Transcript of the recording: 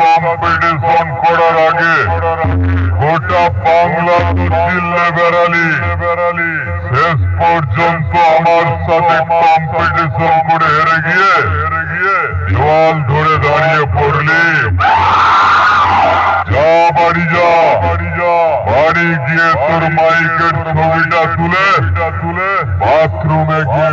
Competition করার আগে গোটা বাংলা তো চিল্লে বেড়ালি শেষ পর্যন্ত আমার সাথে কম্পিটিশন করে হেরে গিয়ে জল ধরে দাঁড়িয়ে পড়লি। যা বাড়ি বাড়ি গিয়ে তোর মাইকের ছবিটা তুলে বাথরুমে গিয়ে